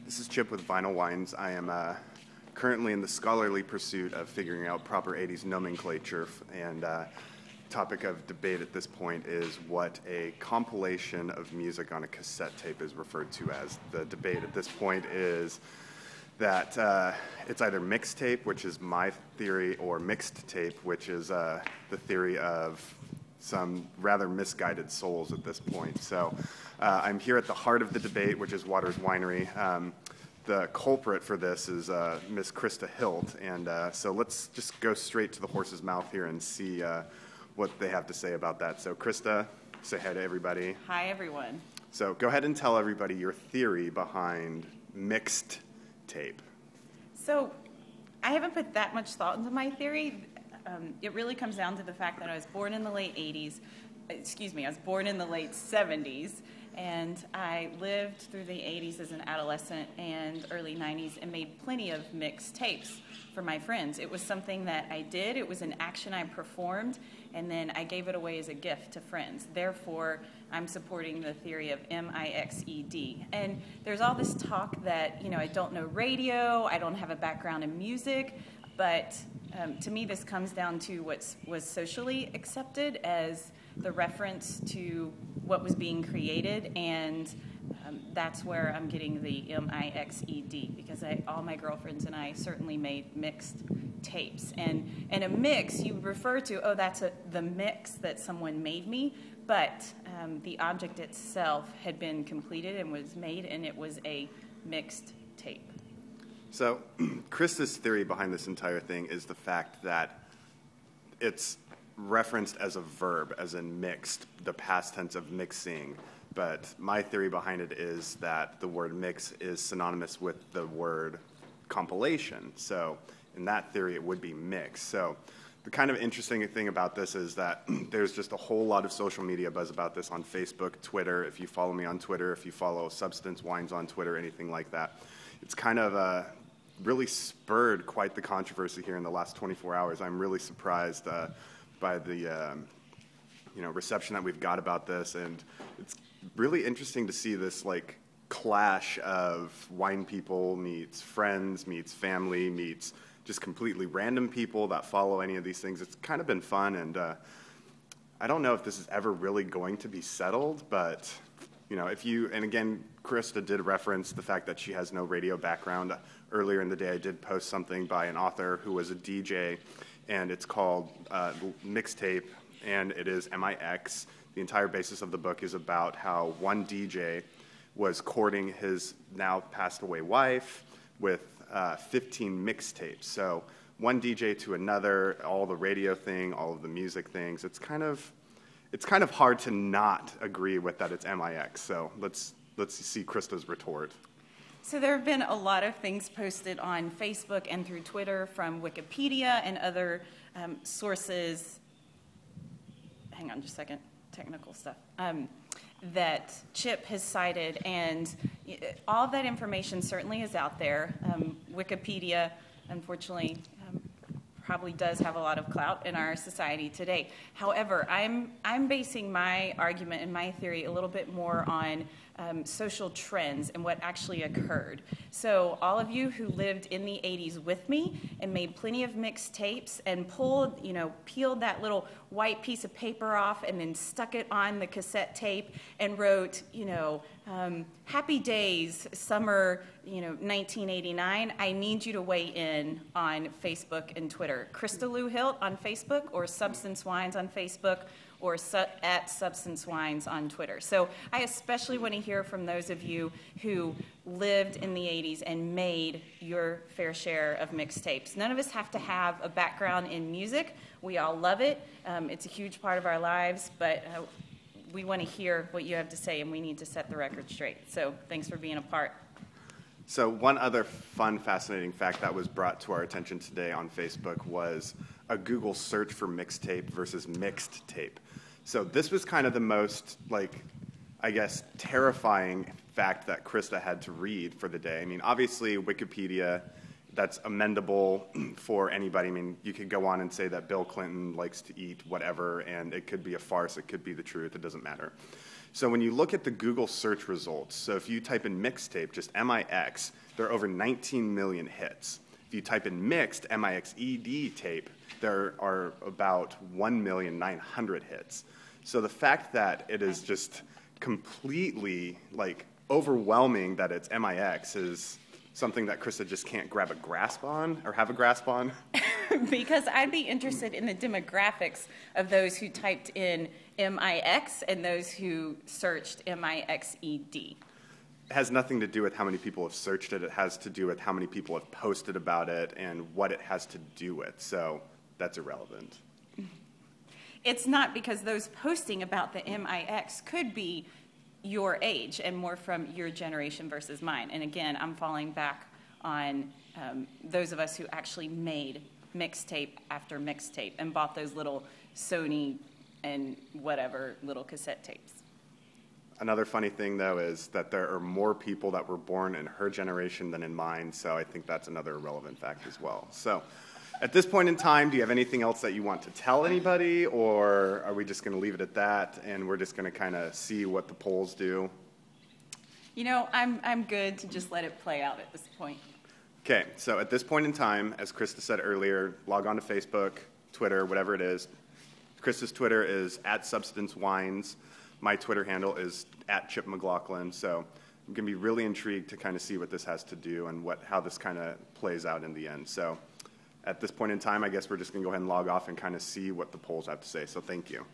This is Chip with Vinyl Wines. I am currently in the scholarly pursuit of figuring out proper 80s nomenclature, and topic of debate at this point is what a compilation of music on a cassette tape is referred to as. The debate at this point is that it's either mixtape, which is my theory, or mixed tape, which is the theory of some rather misguided souls at this point. So I'm here at the heart of the debate, which is Waters Winery. The culprit for this is Miss Krista Hilt, and so let's just go straight to the horse's mouth here and see what they have to say about that. So Krista, say hi to everybody. Hi, everyone. So go ahead and tell everybody your theory behind mixed tape. So I haven't put that much thought into my theory. It really comes down to the fact that I was born in the late 80s. Excuse me, I was born in the late 70s, and I lived through the 80s as an adolescent and early 90s and made plenty of mixed tapes for my friends. It was something that I did. It was an action I performed, and then I gave it away as a gift to friends. Therefore, I'm supporting the theory of M-I-X-E-D. And there's all this talk that, I don't know radio, I don't have a background in music, but to me this comes down to what was socially accepted as the reference to what was being created, and that's where I'm getting the M-I-X-E-D, because all my girlfriends and I certainly made mixed tapes. And a mix, you refer to, that's the mix that someone made me, but the object itself had been completed and was made, and it was a mixed tape. So Krista's theory behind this entire thing is the fact that it's referenced as a verb, as in mixed, the past tense of mixing. But my theory behind it is that the word mix is synonymous with the word compilation. So in that theory, it would be mix. So the kind of interesting thing about this is that there's just a whole lot of social media buzz about this on Facebook, Twitter. If you follow me on Twitter, if you follow Substance Wines on Twitter, anything like that, it's kind of really spurred quite the controversy here in the last 24 hours. I'm really surprised by the reception that we've got about this, and it's really interesting to see this clash of wine people meets friends, meets family, meets just completely random people that follow any of these things. It's kind of been fun, and I don't know if this is ever really going to be settled, but and again, Krista did reference the fact that she has no radio background. Earlier in the day, I did post something by an author who was a DJ, and it's called Mixtape, and it is MIX. The entire basis of the book is about how one DJ was courting his now passed away wife with 15 mixtapes. So one DJ to another, all the radio thing, all of the music things. It's kind of hard to not agree with that it's MIX. So let's see Krista's retort. So there have been a lot of things posted on Facebook and through Twitter from Wikipedia and other sources. Hang on just a second, technical stuff. That Chip has cited, and all of that information certainly is out there. Wikipedia, unfortunately, probably does have a lot of clout in our society today. However, I'm basing my argument and my theory a little bit more on social trends and what actually occurred. So all of you who lived in the 80s with me and made plenty of mixed tapes and peeled that little white piece of paper off and then stuck it on the cassette tape and wrote, Happy Days, summer, 1989. I need you to weigh in on Facebook and Twitter. Krista Lou Hilt on Facebook, or Substance Wines on Facebook, or at Substance Wines on Twitter. So I especially want to hear from those of you who lived in the 80s and made your fair share of mixtapes. None of us have to have a background in music. We all love it. It's a huge part of our lives, but we want to hear what you have to say, and we need to set the record straight. So thanks for being a part. So one other fun, fascinating fact that was brought to our attention today on Facebook was a Google search for mixtape versus mixed tape. So this was kind of the most, terrifying fact that Krista had to read for the day. I mean, obviously, Wikipedia, that's amendable for anybody. I mean, you could go on and say that Bill Clinton likes to eat whatever, and it could be a farce, it could be the truth, it doesn't matter. So when you look at the Google search results, so if you type in mixtape, just M-I-X, there are over 19 million hits. If you type in mixed, M-I-X-E-D tape, there are about 1,900,000 hits. So the fact that it is just completely like overwhelming that it's MIX is something that Krista just can't grab a grasp on or have a grasp on. Because I'd be interested in the demographics of those who typed in MIX and those who searched MIXED. It has nothing to do with how many people have searched it. It has to do with how many people have posted about it and what it has to do with. So that's irrelevant. It's not, because those posting about the MIX could be your age and more from your generation versus mine. And again, I'm falling back on those of us who actually made mixtape after mixtape and bought those little Sony and whatever little cassette tapes. Another funny thing, though, is that there are more people that were born in her generation than in mine, so I think that's another relevant fact as well. So at this point in time, do you have anything else that you want to tell anybody, or are we just going to leave it at that and we're just going to kind of see what the polls do? You know, I'm good to just let it play out at this point. Okay, so at this point in time, as Krista said earlier, log on to Facebook, Twitter, whatever it is. Krista's Twitter is @SubstanceWines. My Twitter handle is @ChipMcLaughlin. So I'm going to be really intrigued to kind of see what this has to do and how this kind of plays out in the end. So at this point in time, I guess we're just going to go ahead and log off and kind of see what the polls have to say. So thank you.